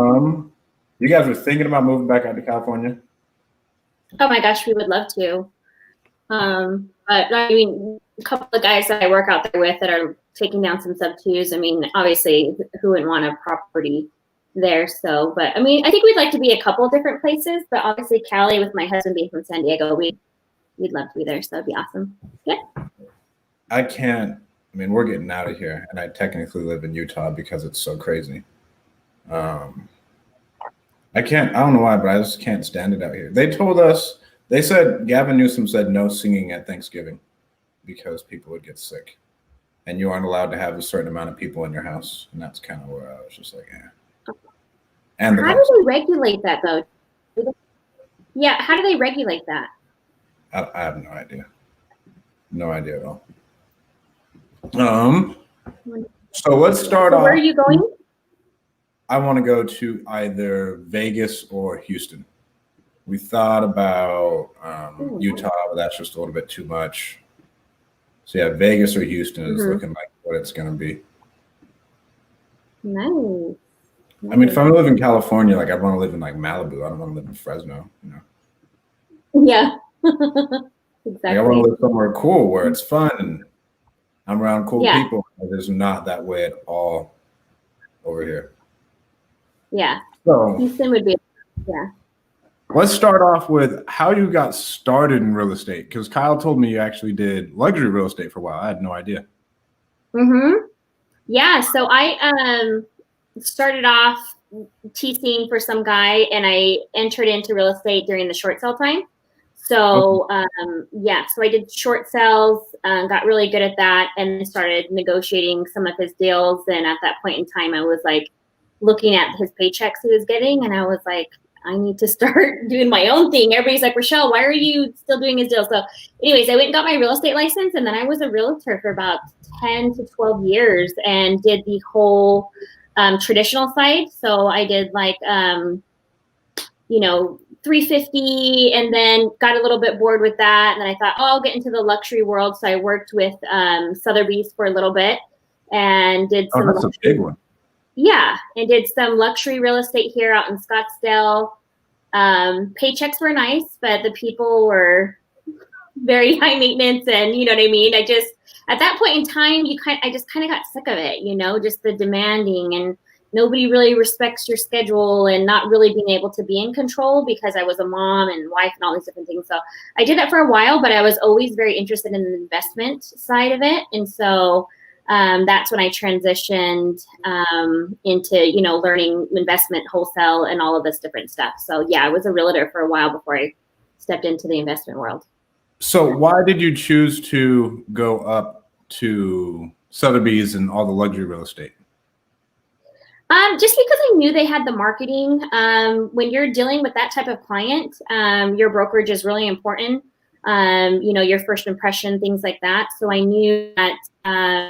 You guys were thinking about moving back out to California? Oh my gosh, we would love to. But I mean, a couple of guys that I work out there with that are taking down some sub-2s. I mean, obviously, who wouldn't want a property there? So, but I mean, I think we'd like to be a couple different places. But obviously, Cali, with my husband being from San Diego, we'd love to be there. So it'd be awesome. Yeah. I can't. I mean, we're getting out of here, and I technically live in Utah because it's so crazy. I can't. I don't know why, but I just can't stand it out here. They told us. They said Gavin Newsom said no singing at Thanksgiving because people would get sick, and you aren't allowed to have a certain amount of people in your house. And that's kind of where I was just like, yeah. And how do they regulate that though? Yeah, how do they regulate that? I have no idea. No idea at all. So let's start off. Where are you going? I want to go to either Vegas or Houston. We thought about Utah, but that's just a little bit too much. So yeah, Vegas or Houston is looking like what it's going to be. Nice. I mean, if I'm living in California, like I want to live in like Malibu. I don't want to live in Fresno, you know? Yeah, exactly. Like, I want to live somewhere cool where it's fun and I'm around cool people. It is not that way at all over here. Yeah. So Houston would be, yeah. Let's start off with how you got started in real estate, because Kyle told me you actually did luxury real estate for a while. I had no idea. Yeah, so I started off teaching for some guy, and I entered into real estate during the short sale time. So yeah, so I did short sales, got really good at that, and started negotiating some of his deals. And at that point in time, I was like looking at his paychecks he was getting, and I was like, I need to start doing my own thing. Everybody's like, Rochelle, why are you still doing his deals? So anyways, I went and got my real estate license, and then I was a realtor for about 10 to 12 years and did the whole traditional side. So I did like, you know, 350, and then got a little bit bored with that. And then I thought, oh, I'll get into the luxury world. So I worked with Sotheby's for a little bit and did some. Oh, that's luxury. A big one. Yeah, and did some luxury real estate here out in Scottsdale. Paychecks were nice, but the people were very high maintenance, and you know what I mean? I just, at that point in time, I just kind of got sick of it, you know, just the demanding, and nobody really respects your schedule, and not really being able to be in control, because I was a mom and wife and all these different things. So I did that for a while, but I was always very interested in the investment side of it. And so that's when I transitioned into, you know, learning investment, wholesale, and all of this different stuff. So yeah, I was a realtor for a while before I stepped into the investment world. So why did you choose to go up to Sotheby's and all the luxury real estate? Just because I knew they had the marketing. When you're dealing with that type of client, your brokerage is really important. You know, your first impression, things like that. So I knew that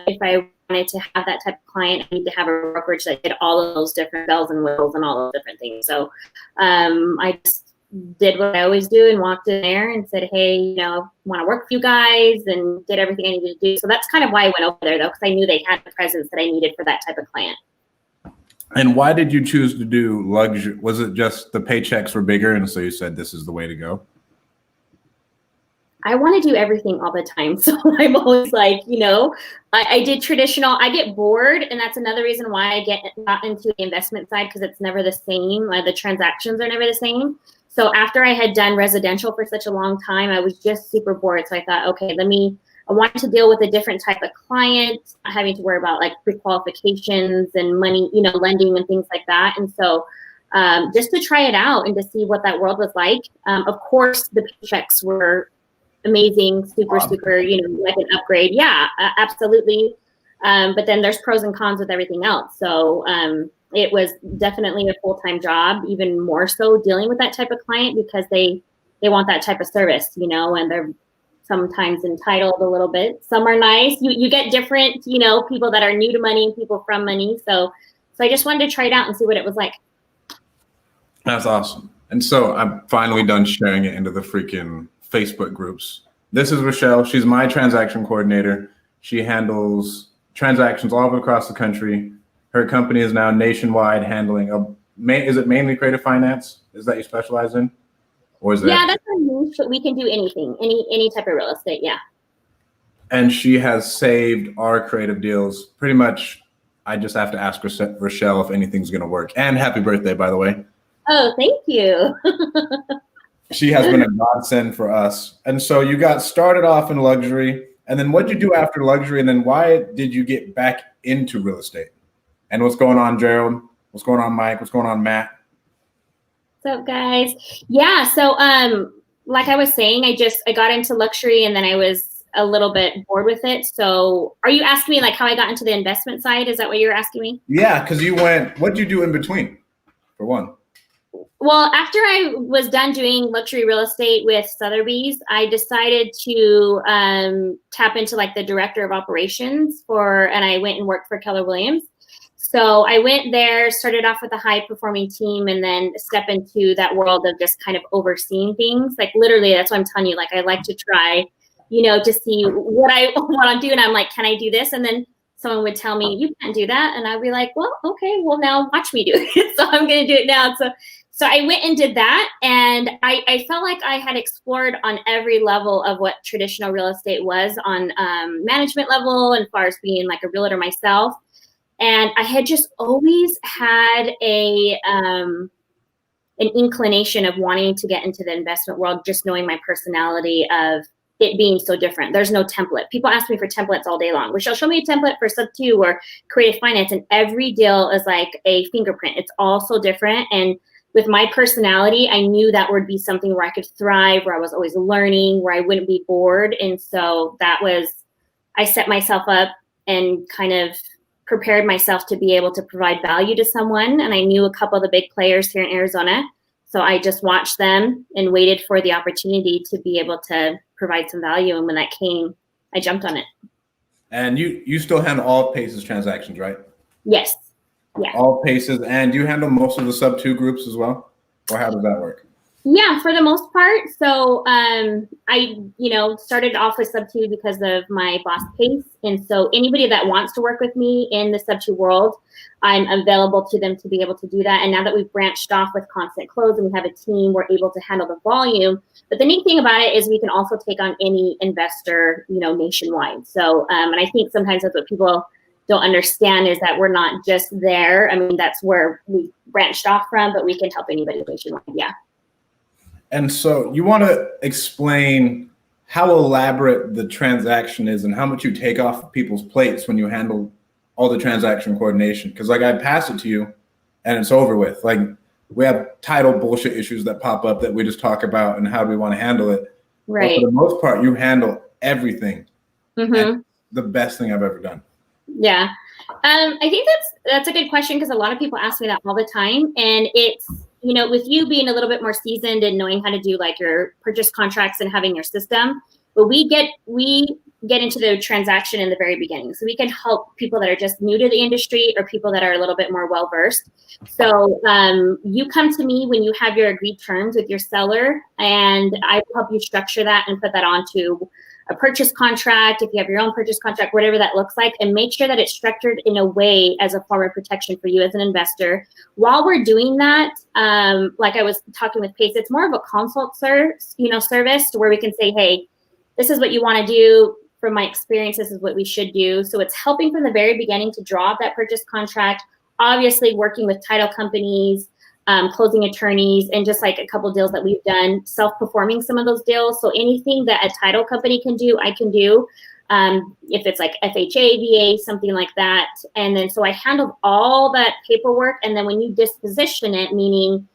if I wanted to have that type of client, I need to have a brokerage that did all of those different bells and whistles and all those different things. So I just did what I always do and walked in there and said, hey, you know, want to work with you guys, and did everything I needed to do. So that's kind of why I went over there, though, because I knew they had the presence that I needed for that type of client. And why did you choose to do luxury? Was it just the paychecks were bigger, and so you said this is the way to go? I want to do everything all the time. So I'm always like, you know, I did traditional, I get bored. And that's another reason why I got into the investment side, because it's never the same. The transactions are never the same. So after I had done residential for such a long time, I was just super bored. So I thought, okay, I wanted to deal with a different type of client, having to worry about like pre-qualifications and money, you know, lending and things like that. And so just to try it out and to see what that world was like. Of course, the paychecks were amazing, super, you know, like an upgrade. Yeah, absolutely. But then there's pros and cons with everything else. So it was definitely a full-time job, even more so dealing with that type of client, because they want that type of service, you know, and they're sometimes entitled a little bit. Some are nice. You get different, you know, people that are new to money and people from money. So I just wanted to try it out and see what it was like. That's awesome. And so I'm finally done sharing it into the freaking Facebook groups. This is Rochelle. She's my transaction coordinator. She handles transactions all across the country. Her company is now nationwide, handling Is it mainly creative finance? Is that you specialize in? Or is it? Yeah, that's our niche, but we can do anything, any type of real estate. Yeah. And she has saved our creative deals. Pretty much, I just have to ask Rochelle if anything's going to work. And happy birthday, by the way. Oh, thank you. She has been a godsend for us. And so you got started off in luxury. And then what did you do after luxury? And then why did you get back into real estate? And what's going on, Gerald? What's going on, Mike? What's going on, Matt? What's up, guys? Yeah, so like I was saying, I got into luxury and then I was a little bit bored with it. So are you asking me like how I got into the investment side? Is that what you're asking me? Yeah, because what'd you do in between, for one? Well, after I was done doing luxury real estate with Sotheby's, I decided to tap into like the director of operations and I went and worked for Keller Williams. So I went there, started off with a high performing team, and then step into that world of just kind of overseeing things. Like literally, that's what I'm telling you. Like I like to try, to see what I want to do. And I'm like, can I do this? And then someone would tell me, you can't do that. And I'd be like, well, okay, well now watch me do it. So I'm going to do it now. So I went and did that. And I felt like I had explored on every level of what traditional real estate was on management level and as far as being like a realtor myself. And I had just always had an inclination of wanting to get into the investment world, just knowing my personality of it being so different. There's no template. People ask me for templates all day long. Rochelle, show me a template for sub-2 or creative finance. And every deal is like a fingerprint. It's all so different. And with my personality, I knew that would be something where I could thrive, where I was always learning, where I wouldn't be bored. And so I set myself up and kind of prepared myself to be able to provide value to someone. And I knew a couple of the big players here in Arizona. So I just watched them and waited for the opportunity to be able to provide some value. And when that came, I jumped on it. And you still handle all Pace's transactions, right? Yes. Yeah. All Pace's. And do you handle most of the sub-2 groups as well? Or how does that work? Yeah, for the most part. So I, started off with sub-2 because of my boss Pace. And so anybody that wants to work with me in the sub-2 world, I'm available to them to be able to do that. And now that we've branched off with Constant Close and we have a team, we're able to handle the volume. But the neat thing about it is we can also take on any investor, nationwide. So, and I think sometimes that's what people don't understand is that we're not just there. I mean, that's where we branched off from, but we can help anybody nationwide. Yeah. And so you want to explain how elaborate the transaction is and how much you take off people's plates when you handle all the transaction coordination. Because like I pass it to you and it's over with. Like we have title bullshit issues that pop up that we just talk about and how we want to handle it. Right. But for the most part, you handle everything. Mm-hmm. And the best thing I've ever done. Yeah. I think that's a good question because a lot of people ask me that all the time. And it's, with you being a little bit more seasoned and knowing how to do like your purchase contracts and having your system, but we get into the transaction in the very beginning. So we can help people that are just new to the industry or people that are a little bit more well-versed. So you come to me when you have your agreed terms with your seller and I will help you structure that and put that onto a purchase contract, if you have your own purchase contract, whatever that looks like, and make sure that it's structured in a way as a form of protection for you as an investor. While we're doing that, like I was talking with Pace, it's more of a consult service where we can say, hey, this is what you want to do. From my experience, this is what we should do. So it's helping from the very beginning to draw up that purchase contract, obviously working with title companies, closing attorneys, and just like a couple of deals that we've done, self-performing some of those deals. So anything that a title company can do, I can do. If it's like FHA, VA, something like that. And then so I handled all that paperwork. And then when you disposition it, meaning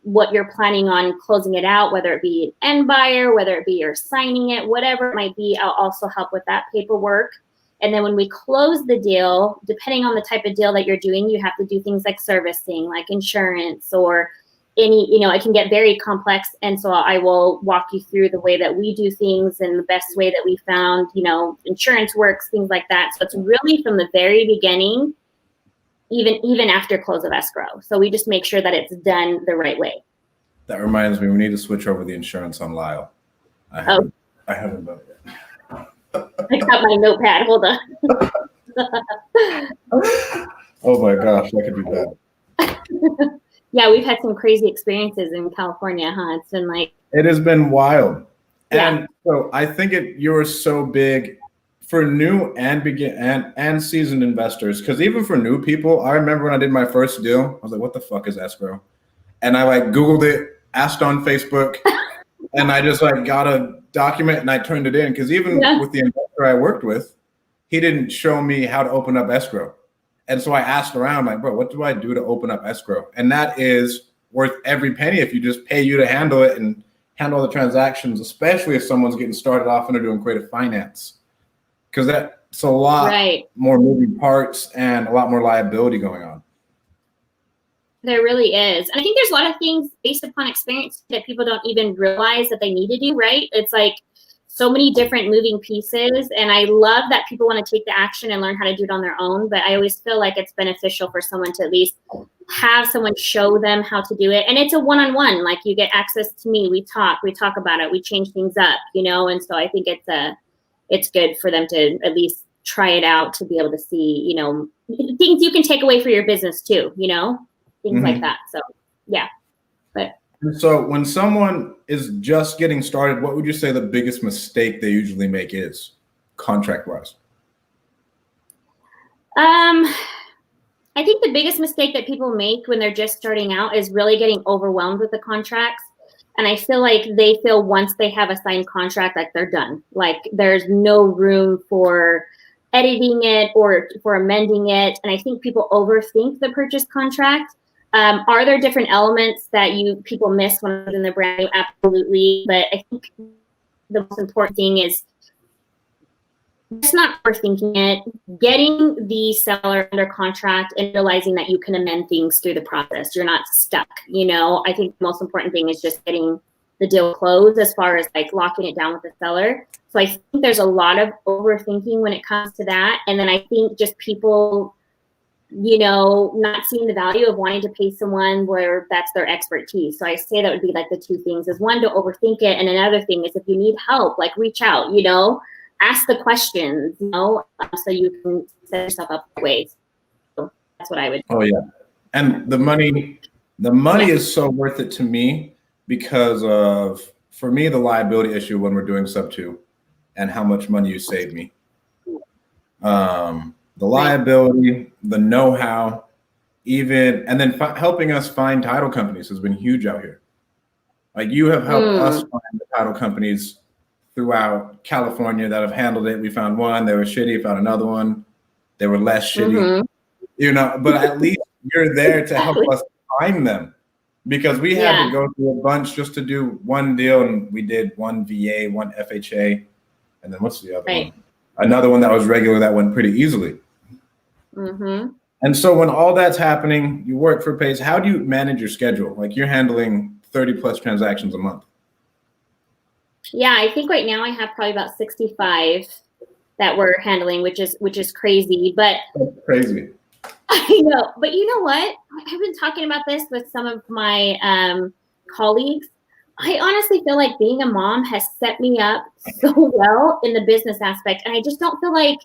what you're planning on closing it out, whether it be an end buyer, whether it be you're signing it, whatever it might be, I'll also help with that paperwork. And then when we close the deal, depending on the type of deal that you're doing, you have to do things like servicing, like insurance or any, it can get very complex. And so I will walk you through the way that we do things and the best way that we found, insurance works, things like that. So it's really from the very beginning, even after close of escrow. So we just make sure that it's done the right way. That reminds me, we need to switch over the insurance on Lyle. I haven't done it yet. I got my notepad. Hold on. Oh my gosh, that could be bad. Yeah, we've had some crazy experiences in California, huh? It's been like, it has been wild. yeah. And so I think you're so big for new and and seasoned investors. Because even for new people, I remember when I did my first deal, I was like, what the fuck is escrow? And I like Googled it, asked on Facebook, and I just like got a document and I turned it in. Because even with the investor I worked with, he didn't show me how to open up escrow. And so I asked around, like, bro, what do I do to open up escrow? And that is worth every penny if you just pay you to handle it and handle the transactions, especially if someone's getting started off and they're doing creative finance. Because that's a lot more moving parts and a lot more liability going on. There really is. And I think there's a lot of things based upon experience that people don't even realize that they need to do, right? It's like so many different moving pieces. And I love that people want to take the action and learn how to do it on their own. But I always feel like it's beneficial for someone to at least have someone show them how to do it. And it's a one-on-one, like you get access to me. We talk about it. We change things up, you know? And so I think it's good for them to at least try it out to be able to see, you know, things you can take away for your business too, you know, things like that. So yeah. But so when someone is just getting started, what would you say the biggest mistake they usually make is contract-wise? I think the biggest mistake that people make when they're just starting out is really getting overwhelmed with the contracts. And I feel like they feel once they have a signed contract, like they're done. Like there's no room for editing it or for amending it. And I think people overthink the purchase contract. Are there different elements that people miss when it's in the brand new? Absolutely. But I think the most important thing is just not overthinking it, getting the seller under contract and realizing that you can amend things through the process. You're not stuck, you know? I think the most important thing is just getting the deal closed as far as like locking it down with the seller. So I think there's a lot of overthinking when it comes to that. And then I think just people, you know, not seeing the value of wanting to pay someone where that's their expertise. So I say that would be like the two things is one, to overthink it. And another thing is if you need help, like reach out, you know, ask the questions, you know, so you can set yourself up ways. So that's what I would do. Oh yeah. And the money is so worth it to me because of, for me, the liability issue when we're doing sub 2 and how much money you save me. The liability, the know-how, even, and then helping us find title companies has been huge out here. Like you have helped us find the title companies throughout California that have handled it. We found one, they were shitty, found another one, they were less shitty, you know, but at least you're there to help us find them because we had to go through a bunch just to do one deal. And we did one VA, one FHA, and then what's the other one? Another one that was regular that went pretty easily. And so when all that's happening, you work for Pace, how do you manage your schedule? Like you're handling 30 plus transactions a month. Yeah, I think right now I have probably about 65 that we're handling, which is crazy. But that's crazy. I know, but you know what? I've been talking about this with some of my colleagues. I honestly feel like being a mom has set me up so well in the business aspect, and I just don't feel like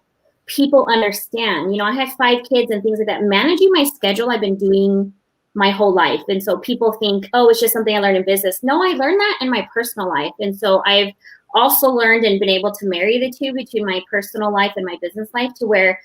people understand. You know, I have 5 kids and things like that. Managing my schedule, I've been doing my whole life. And so people think, oh, it's just something I learned in business. No, I learned that in my personal life. And so I've also learned and been able to marry the two between my personal life and my business life to where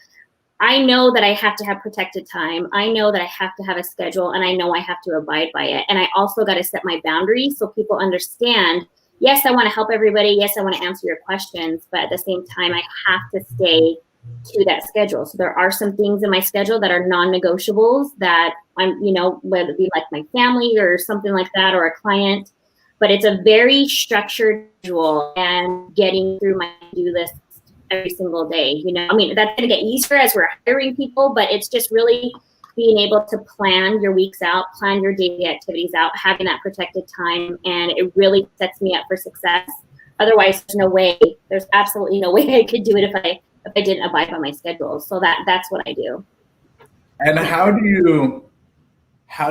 I know that I have to have protected time. I know that I have to have a schedule and I know I have to abide by it. And I also got to set my boundaries so people understand, yes, I want to help everybody. Yes, I want to answer your questions. But at the same time, I have to stay to that schedule. So there are some things in my schedule that are non-negotiables that I'm, you know, whether it be like my family or something like that or a client, but it's a very structured schedule and getting through my to-do list every single day. You know, I mean, that's going to get easier as we're hiring people, but it's just really being able to plan your weeks out, plan your daily activities out, having that protected time. And it really sets me up for success. Otherwise, there's absolutely no way I could do it if I didn't abide by my schedule. So that's what I do. And how do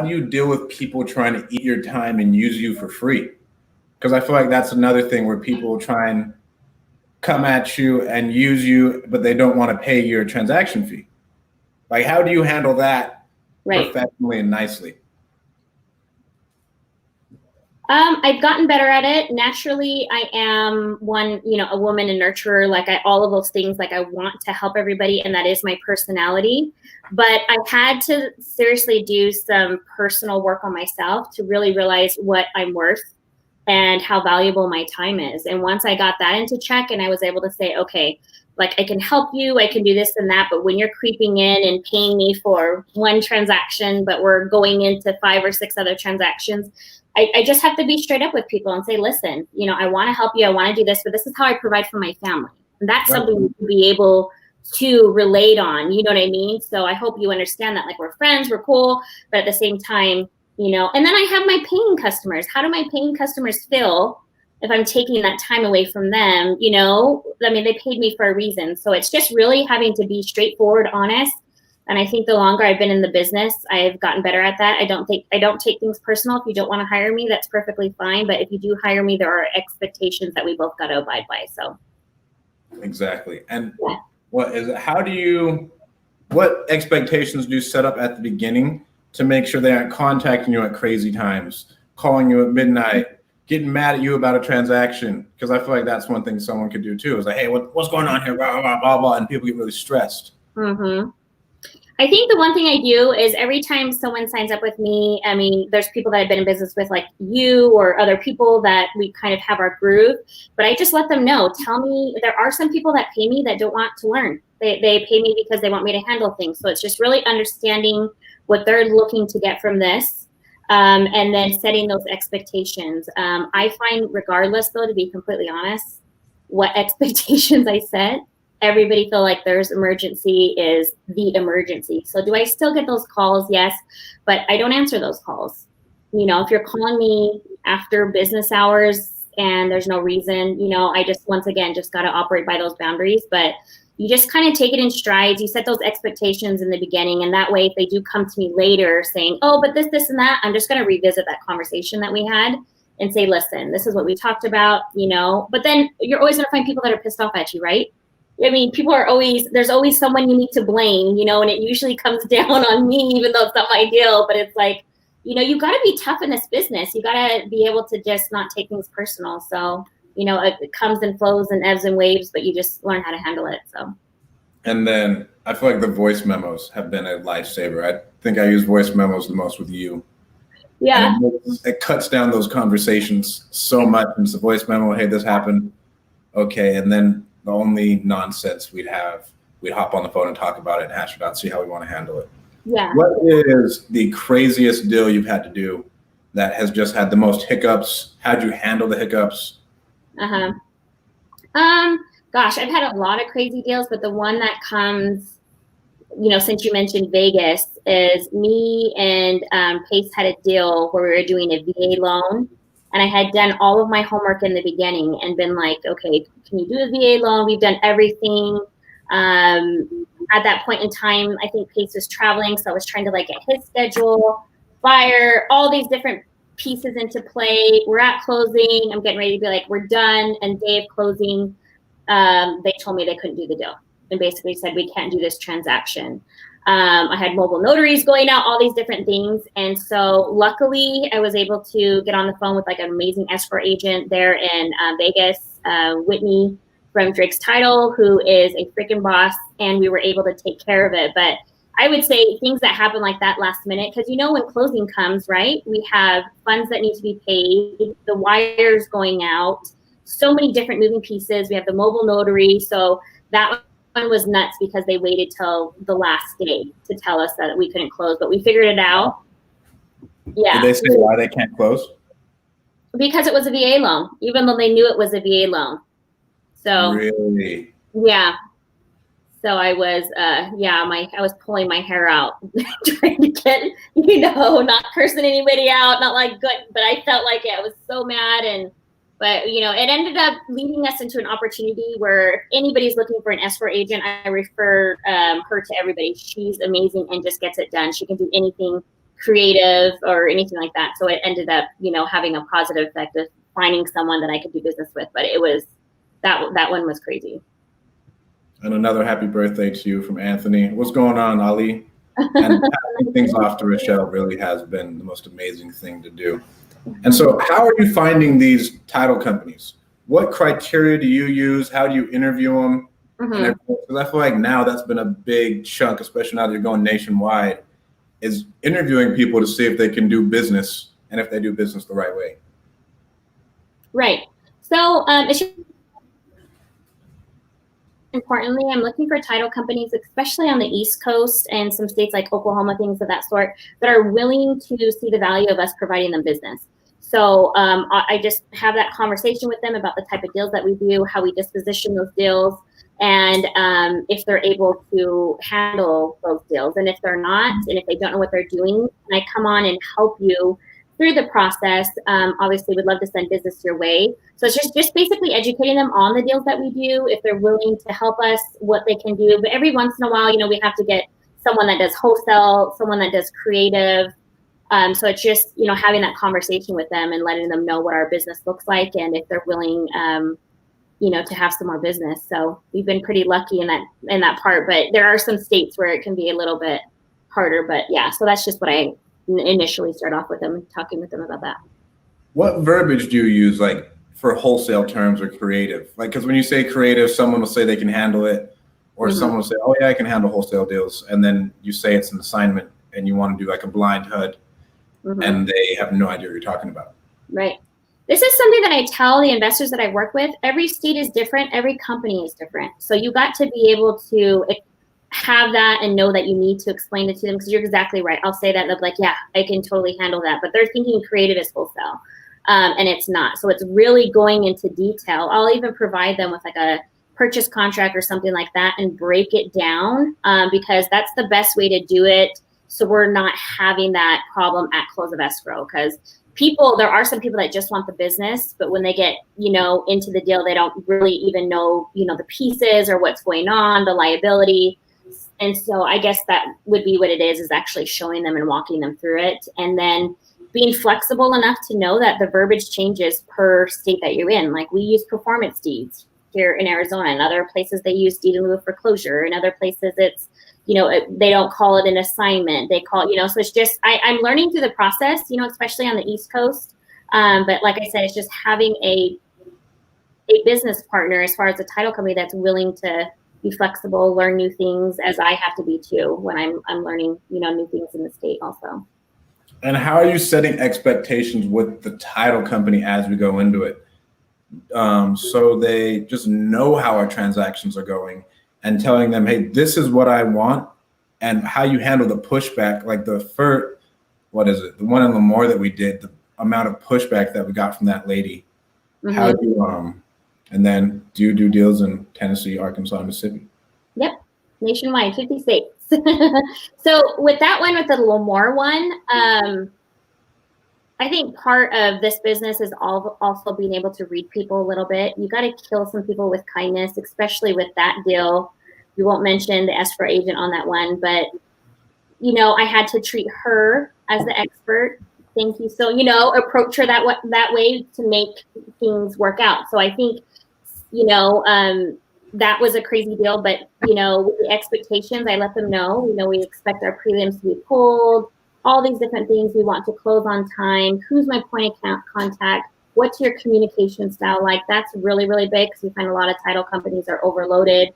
you deal with people trying to eat your time and use you for free? Because I feel like that's another thing where people try and come at you and use you, but they don't want to pay your transaction fee. Like, how do you handle that Right. professionally and nicely? I've gotten better at it. Naturally, I am a woman and nurturer. Like all of those things, like I want to help everybody, and that is my personality. But I had to seriously do some personal work on myself to really realize what I'm worth and how valuable my time is. And once I got that into check and I was able to say, okay, like I can help you, I can do this and that, but when you're creeping in and paying me for one transaction, but we're going into 5 or 6 other transactions, I just have to be straight up with people and say, listen, I want to help you, I want to do this, but this is how I provide for my family. And that's something to be able to relate on, you know what I mean? So I hope you understand that, like, we're friends, we're cool, but at the same time, and then I have my paying customers. How do my paying customers feel if I'm taking that time away from them? I mean, they paid me for a reason. So it's just really having to be straightforward, honest. And I think the longer I've been in the business, I've gotten better at that. I don't take things personal. If you don't want to hire me, that's perfectly fine. But if you do hire me, there are expectations that we both got to abide by. So exactly. And what expectations do you set up at the beginning to make sure they aren't contacting you at crazy times, calling you at midnight, getting mad at you about a transaction? Because I feel like that's one thing someone could do too, is like, hey, what's going on here? Blah, blah, blah, blah, and people get really stressed. Mm-hmm. I think the one thing I do is every time someone signs up with me, I mean, there's people that I've been in business with, like you or other people that we kind of have our groove, but I just let them know, tell me, there are some people that pay me that don't want to learn. They pay me because they want me to handle things. So it's just really understanding what they're looking to get from this, and then setting those expectations. I find, regardless though, to be completely honest, what expectations I set, everybody feel like their emergency is the emergency. So do I still get those calls? Yes, but I don't answer those calls. If you're calling me after business hours and there's no reason, I just, once again, just got to operate by those boundaries. But you just kind of take it in strides. You set those expectations in the beginning. And that way, if they do come to me later saying, oh, but this and that, I'm just going to revisit that conversation that we had and say, listen, this is what we talked about, But then you're always going to find people that are pissed off at you, right? I mean, there's always someone you need to blame, and it usually comes down on me, even though it's not my deal. But it's like, you got to be tough in this business. You got to be able to just not take things personal. So, it comes and flows and ebbs and waves, but you just learn how to handle it. So. And then I feel like the voice memos have been a lifesaver. I think I use voice memos the most with you. Yeah. It cuts down those conversations so much. It's a voice memo. Hey, this happened. Okay. And then the only nonsense we'd hop on the phone and talk about it and hash it out, see how we want to handle it. Yeah. What is the craziest deal you've had to do that has just had the most hiccups? How'd you handle the hiccups? Gosh, I've had a lot of crazy deals, but the one that comes, since you mentioned Vegas, is me and Pace had a deal where we were doing a VA loan. And I had done all of my homework in the beginning and been like, okay, can you do a VA loan? We've done everything. At that point in time, I think Pace was traveling. So I was trying to get his schedule, fire, all these different pieces into play. We're at closing. I'm getting ready to be like, we're done. And day of closing, they told me they couldn't do the deal and basically said, we can't do this transaction. I had mobile notaries going out, all these different things. And so luckily I was able to get on the phone with an amazing escrow agent there in Vegas, Whitney from Drake's Title, who is a freaking boss. And we were able to take care of it. But I would say things that happen like that last minute, because when closing comes, right, we have funds that need to be paid, the wires going out, so many different moving pieces. We have the mobile notary. So that one was nuts because they waited till the last day to tell us that we couldn't close, but we figured it out. Yeah. Did they say why they can't close? Because it was a VA loan, even though they knew it was a VA loan. So really? Yeah. So I was, I was pulling my hair out, trying to get, not cursing anybody out, not good, but I felt like I was so mad. But it ended up leading us into an opportunity where if anybody's looking for an escrow agent, I refer her to everybody. She's amazing and just gets it done. She can do anything creative or anything like that. So it ended up, having a positive effect of finding someone that I could do business with. But it was, that one was crazy. And another happy birthday to you from Anthony. What's going on, Ali? And passing things off to Rochelle really has been the most amazing thing to do. And so how are you finding these title companies? What criteria do you use? How do you interview them? And because I feel like now that's been a big chunk, especially now that you're going nationwide, is interviewing people to see if they can do business and if they do business the right way. Right. So importantly, I'm looking for title companies, especially on the East Coast and some states like Oklahoma, things of that sort, that are willing to see the value of us providing them business. So I just have that conversation with them about the type of deals that we do, how we disposition those deals, and if they're able to handle those deals. And if they're not, and if they don't know what they're doing, and I come on and help you through the process. Obviously, we'd love to send business your way. So it's just basically educating them on the deals that we do, if they're willing to help us, what they can do. But every once in a while, we have to get someone that does wholesale, someone that does creative. So it's just, having that conversation with them and letting them know what our business looks like and if they're willing, to have some more business. So we've been pretty lucky in that part, but there are some states where it can be a little bit harder. But yeah, so that's just what I initially start off with them, talking with them about that. What verbiage do you use, like for wholesale terms or creative? Like, because when you say creative, someone will say they can handle it, or someone will say, oh yeah, I can handle wholesale deals. And then you say it's an assignment and you want to do like a blind HUD and they have no idea what you're talking about. Right. This is something that I tell the investors that I work with. Every state is different. Every company is different. So you got to be able to have that and know that you need to explain it to them, because you're exactly right. I'll say that, they'll be like, yeah, I can totally handle that. But they're thinking creative is wholesale, and it's not. So it's really going into detail. I'll even provide them with like a purchase contract or something like that and break it down, because that's the best way to do it. So we're not having that problem at close of escrow, because there are some people that just want the business, but when they get, into the deal, they don't really even know, the pieces or what's going on, the liability. And so I guess that would be what it is actually showing them and walking them through it. And then being flexible enough to know that the verbiage changes per state that you're in. Like we use performance deeds here in Arizona. In other places, they use deed in lieu of foreclosure. In other places, it's, they don't call it an assignment. They call it, so it's just, I'm learning through the process, especially on the East Coast. But like I said, it's just having a business partner as far as a title company that's willing to be flexible, learn new things, as I have to be too when I'm learning, new things in the state also. And how are you setting expectations with the title company as we go into it? So they just know how our transactions are going and telling them, hey, this is what I want, and how you handle the pushback, like the one in Lemoore that we did, the amount of pushback that we got from that lady. How do you, and then do you do deals in Tennessee, Arkansas, and Mississippi? Yep, nationwide, 50 states. So with that one, with the Lemoore one, I think part of this business is also being able to read people a little bit. You got to kill some people with kindness, especially with that deal. We won't mention the escrow agent on that one, but, I had to treat her as the expert. Thank you. So, approach her that way to make things work out. So I think, that was a crazy deal, but, with the expectations, I let them know, we expect our prelims to be pulled, all these different things. We want to close on time. Who's my point of contact? What's your communication style like? That's really, really big, because we find a lot of title companies are overloaded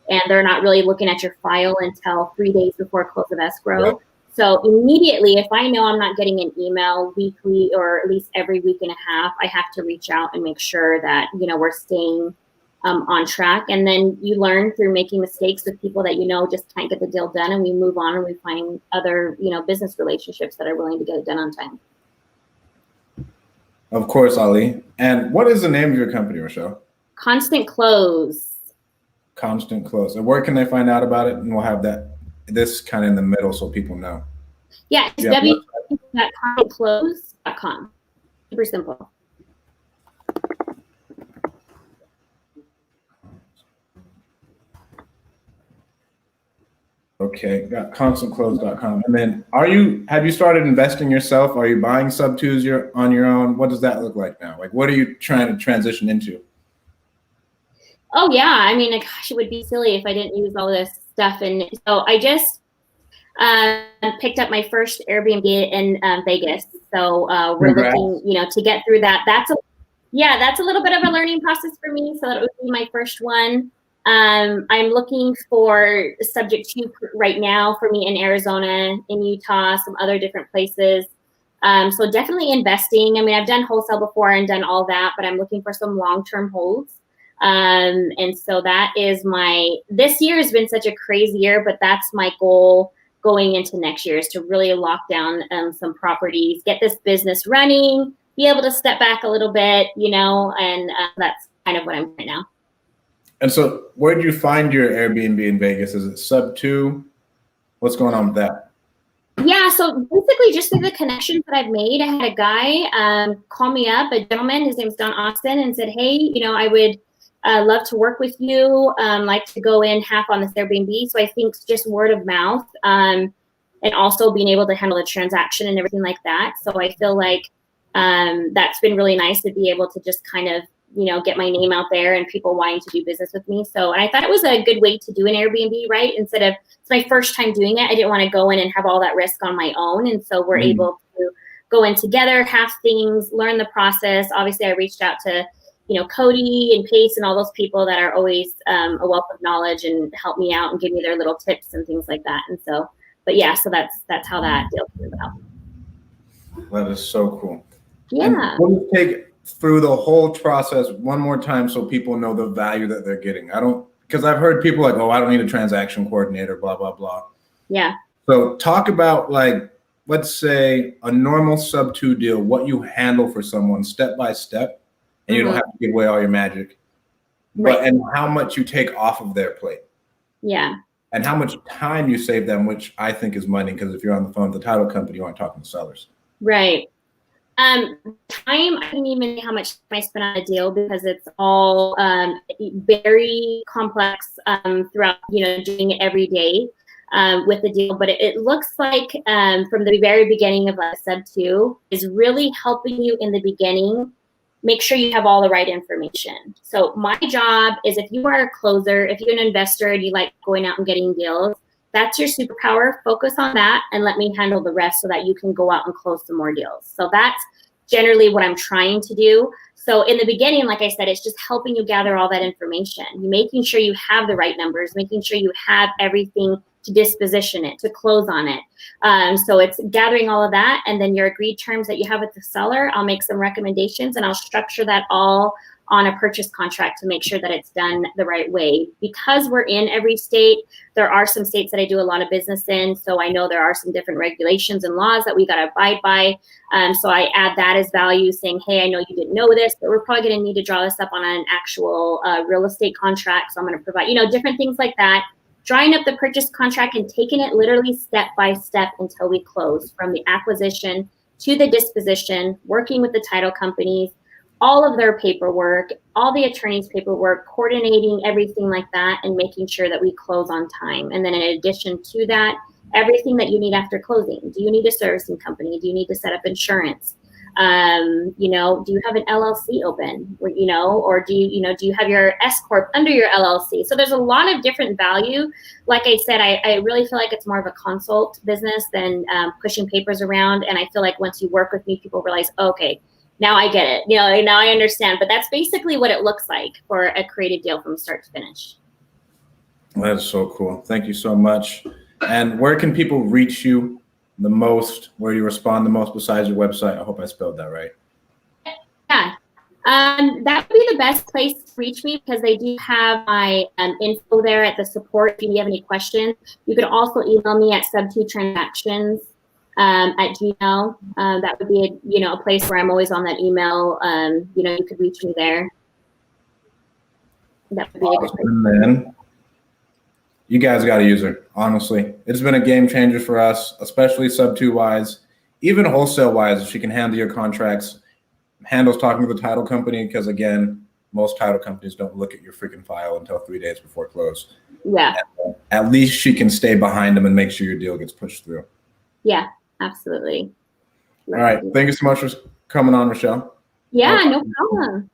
and they're not really looking at your file until 3 days before close of escrow. Yep. So immediately, if I know I'm not getting an email weekly or at least every week and a half, I have to reach out and make sure that, we're staying on track. And then you learn through making mistakes with people that just can't get the deal done, and we move on and we find other business relationships that are willing to get it done on time. Of course, Ali. And what is the name of your company, Rochelle? Constant Close. Constant Close. And where can they find out about it? And we'll have this kind of in the middle so people know. Yeah, it's www.constantclose.com. Super simple. Okay, got constantclose.com. And then have you started investing yourself? Are you buying sub-twos on your own? What does that look like now? Like, what are you trying to transition into? Oh yeah, I mean, gosh, it would be silly if I didn't use all this stuff. And so Picked up my first Airbnb in Vegas. So we're Congrats. looking, you know, to get through that. That's a little bit of a learning process for me. So that would be my first one. I'm looking for subject to right now for me in Arizona, in Utah, some other different places. So definitely investing. I mean, I've done wholesale before and done all that, but I'm looking for some long-term holds. And so that is this year has been such a crazy year, but that's my goal going into next year, is to really lock down some properties, get this business running, be able to step back a little bit, you know, and that's kind of what I'm right now. And so where did you find your Airbnb in Vegas? Is it sub 2? What's going on with that? Yeah, so basically just through the connections that I've made, I had a guy call me up, a gentleman, his name's Don Austin, and said, hey, you know, I would love to work with you, like to go in half on this Airbnb. So I think just word of mouth and also being able to handle the transaction and everything like that. So I feel like that's been really nice to be able to just kind of, you know, get my name out there and people wanting to do business with me. So, and I thought it was a good way to do an Airbnb, right? Instead of, it's my first time doing it, I didn't want to go in and have all that risk on my own. And so we're able to go in together, have things, learn the process. Obviously, I reached out to, you know, Cody and Pace and all those people that are always a wealth of knowledge and help me out and give me their little tips and things like that. And so, but yeah, so that's how that deal came about. That is so cool. Yeah. And we'll take through the whole process one more time so people know the value that they're getting. Because I've heard people like, oh, I don't need a transaction coordinator, blah, blah, blah. Yeah. So talk about, like, let's say a normal sub 2 deal, what you handle for someone step by step, and you don't have to give away all your magic, but and how much you take off of their plate. Yeah. And how much time you save them, which I think is money, because if you're on the phone with the title company, you aren't talking to sellers. Right. Time, I don't even know how much time I spend on a deal, because it's all very complex throughout, you know, doing it every day with the deal. But it looks like from the very beginning of like sub 2 is really helping you in the beginning, make sure you have all the right information. So my job is, if you are a closer, if you're an investor and you like going out and getting deals, that's your superpower. Focus on that and let me handle the rest so that you can go out and close some more deals. So that's generally what I'm trying to do. So in the beginning, like I said, it's just helping you gather all that information, making sure you have the right numbers, making sure you have everything to disposition it, to close on it. So it's gathering all of that, and then your agreed terms that you have with the seller, I'll make some recommendations and I'll structure that all on a purchase contract to make sure that it's done the right way. Because we're in every state, there are some states that I do a lot of business in, so I know there are some different regulations and laws that we got to abide by. So I add that as value, saying, hey, I know you didn't know this, but we're probably going to need to draw this up on an actual real estate contract. So I'm going to provide, you know, different things like that. Drawing up the purchase contract and taking it literally step by step until we close, from the acquisition to the disposition, working with the title companies, all of their paperwork, all the attorney's paperwork, coordinating everything like that, and making sure that we close on time. And then in addition to that, everything that you need after closing. Do you need a servicing company? Do you need to set up insurance? You know, do you have an LLC open? You know, or do you have your S Corp under your LLC? So there's a lot of different value. Like I said, I really feel like it's more of a consult business than pushing papers around. And I feel like once you work with me, people realize, okay, now I get it. You know, now I understand. But that's basically what it looks like for a creative deal from start to finish. Well, that's so cool. Thank you so much. And where can people reach you the most, where you respond the most besides your website? I hope I spelled that right. Yeah. That would be the best place to reach me, because they do have my info there at the support. If you have any questions, you could also email me at sub2transactions at Gmail. That would be a place where I'm always on that email. You could reach me there. That would be a good place. And then you guys got to use her. Honestly, it's been a game changer for us, especially sub 2 wise, even wholesale wise. She can handle your contracts, handles talking to the title company, because again, most title companies don't look at your freaking file until 3 days before close. Yeah. And at least she can stay behind them and make sure your deal gets pushed through. Yeah, absolutely. All right. Thank you so much for coming on, Rochelle. Yeah, no problem.